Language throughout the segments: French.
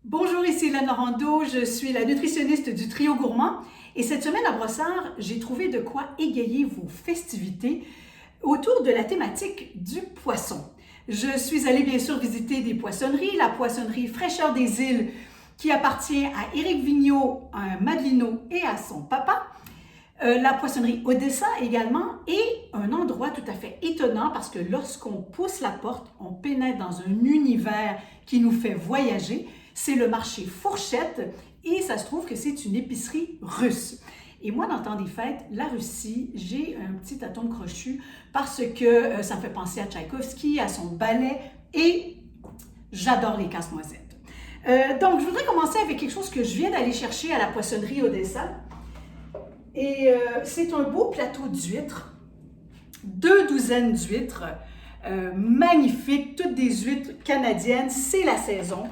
Bonjour, ici Hélène Norando, je suis la nutritionniste du Trio Gourmand et cette semaine à Brossard, j'ai trouvé de quoi égayer vos festivités autour de la thématique du poisson. Je suis allée bien sûr visiter des poissonneries, la poissonnerie Fraîcheur des Îles qui appartient à Éric Vigneault, un Madelino et à son papa. La poissonnerie Odessa également et un endroit tout à fait étonnant parce que lorsqu'on pousse la porte, on pénètre dans un univers qui nous fait voyager. C'est le marché Fourchette et ça se trouve que c'est une épicerie russe. Et moi, dans le temps des fêtes, la Russie, j'ai un petit atome crochu parce que ça me fait penser à Tchaïkovski, à son ballet et j'adore les casse-noisettes. Donc, je voudrais commencer avec quelque chose que je viens d'aller chercher à la poissonnerie Odessa. Et c'est un beau plateau d'huîtres, 2 douzaines d'huîtres, magnifiques, toutes des huîtres canadiennes, c'est la saison,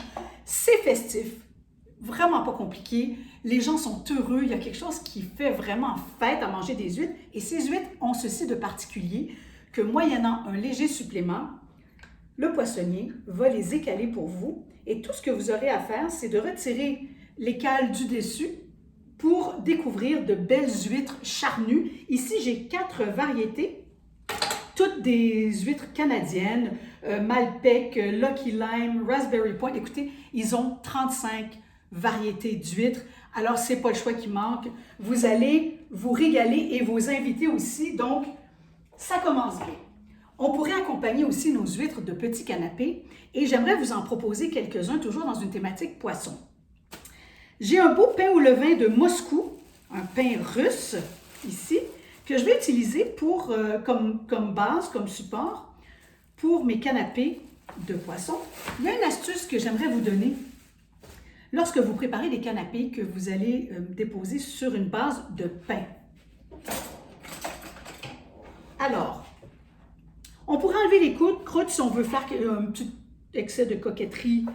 c'est festif, vraiment pas compliqué, les gens sont heureux, il y a quelque chose qui fait vraiment fête à manger des huîtres, et ces huîtres ont ceci de particulier que moyennant un léger supplément, le poissonnier va les écaler pour vous, et tout ce que vous aurez à faire, c'est de retirer l'écale du dessus, pour découvrir de belles huîtres charnues. Ici, j'ai 4 variétés, toutes des huîtres canadiennes, Malpec, Lucky Lime, Raspberry Point. Écoutez, ils ont 35 variétés d'huîtres. Alors, ce n'est pas le choix qui manque. Vous allez vous régaler et vos invités aussi. Donc, ça commence bien. On pourrait accompagner aussi nos huîtres de petits canapés et j'aimerais vous en proposer quelques-uns, toujours dans une thématique poisson. J'ai un beau pain au levain de Moscou, un pain russe, ici, que je vais utiliser pour, comme base, comme support, pour mes canapés de poisson. Il y a une astuce que j'aimerais vous donner. Lorsque vous préparez des canapés que vous allez déposer sur une base de pain. Alors, on pourrait enlever les croûtes si on veut faire un petit excès de coquetterie.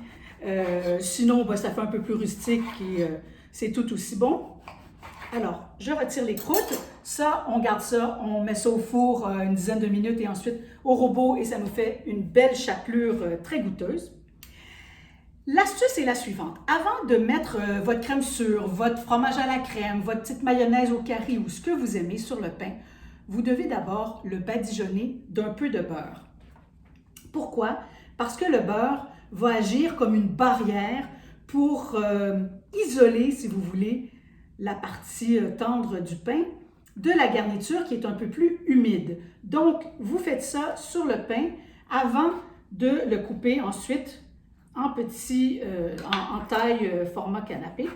Sinon, ça fait un peu plus rustique et c'est tout aussi bon. Alors, je retire les croûtes. Ça, on garde ça, on met ça au four une dizaine de minutes et ensuite au robot et ça nous fait une belle chapelure très goûteuse. L'astuce est la suivante. Avant de mettre votre crème sûre, votre fromage à la crème, votre petite mayonnaise au curry ou ce que vous aimez sur le pain, vous devez d'abord le badigeonner d'un peu de beurre. Pourquoi? Parce que le beurre va agir comme une barrière pour isoler, si vous voulez, la partie tendre du pain de la garniture qui est un peu plus humide. Donc, vous faites ça sur le pain avant de le couper ensuite en petits, en taille format canapé.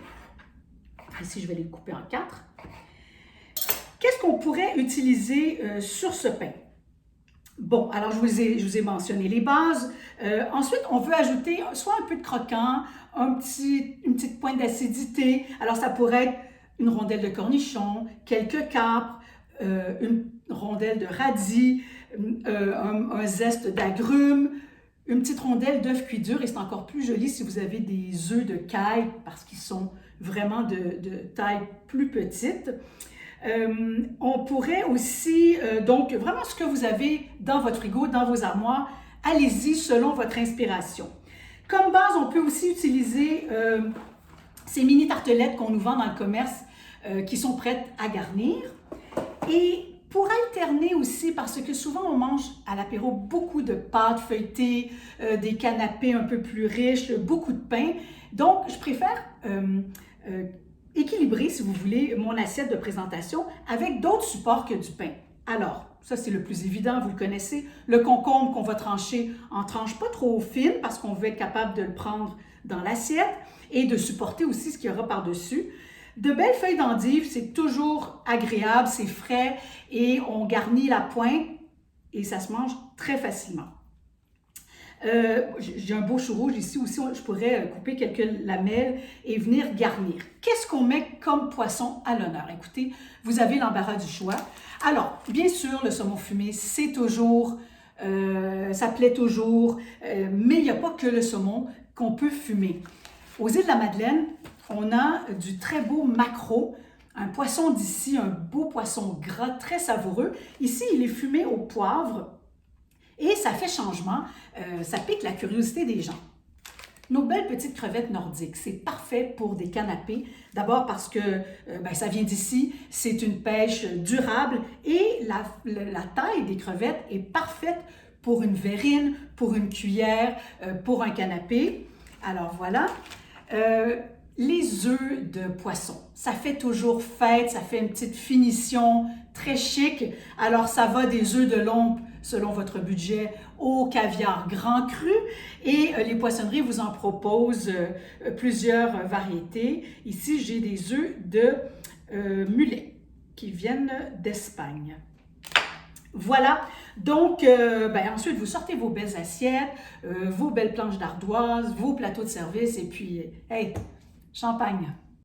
Ici, je vais les couper en 4. Qu'est-ce qu'on pourrait utiliser sur ce pain? Bon, alors je vous ai mentionné les bases. Ensuite, on veut ajouter soit un peu de croquant, une petite pointe d'acidité. Alors, ça pourrait être une rondelle de cornichon, quelques capres, une rondelle de radis, un zeste d'agrumes, une petite rondelle d'œuf cuit dur. Et c'est encore plus joli si vous avez des œufs de caille parce qu'ils sont vraiment de taille plus petite. On pourrait aussi, donc vraiment ce que vous avez dans votre frigo, dans vos armoires, allez-y selon votre inspiration. Comme base, on peut aussi utiliser ces mini tartelettes qu'on nous vend dans le commerce qui sont prêtes à garnir. Et pour alterner aussi, parce que souvent on mange à l'apéro beaucoup de pâtes feuilletées, des canapés un peu plus riches, beaucoup de pain. Donc, je préfère équilibrer, si vous voulez, mon assiette de présentation avec d'autres supports que du pain. Alors, ça c'est le plus évident, vous le connaissez, le concombre qu'on va trancher en tranches pas trop fines parce qu'on veut être capable de le prendre dans l'assiette et de supporter aussi ce qu'il y aura par-dessus. De belles feuilles d'endive, c'est toujours agréable, c'est frais et on garnit la pointe et ça se mange très facilement. J'ai un beau chou rouge ici aussi, je pourrais couper quelques lamelles et venir garnir. Qu'est-ce qu'on met comme poisson à l'honneur? Écoutez, vous avez l'embarras du choix. Alors, bien sûr, le saumon fumé, c'est toujours, ça plaît toujours, mais il n'y a pas que le saumon qu'on peut fumer. Aux îles de la Madeleine, on a du très beau maquereau, un poisson d'ici, un beau poisson gras, très savoureux. Ici, il est fumé au poivre. Et ça fait changement, ça pique la curiosité des gens. Nos belles petites crevettes nordiques, c'est parfait pour des canapés. D'abord parce que ça vient d'ici, c'est une pêche durable et la taille des crevettes est parfaite pour une verrine, pour une cuillère, pour un canapé. Alors voilà. Les œufs de poisson, ça fait toujours fête, ça fait une petite finition très chic. Alors ça va des œufs de Lompe, selon votre budget, au caviar grand cru. Et les poissonneries vous en proposent plusieurs variétés. Ici, j'ai des œufs de mulet qui viennent d'Espagne. Voilà, donc ensuite vous sortez vos belles assiettes, vos belles planches d'ardoise, vos plateaux de service et puis, hey, champagne!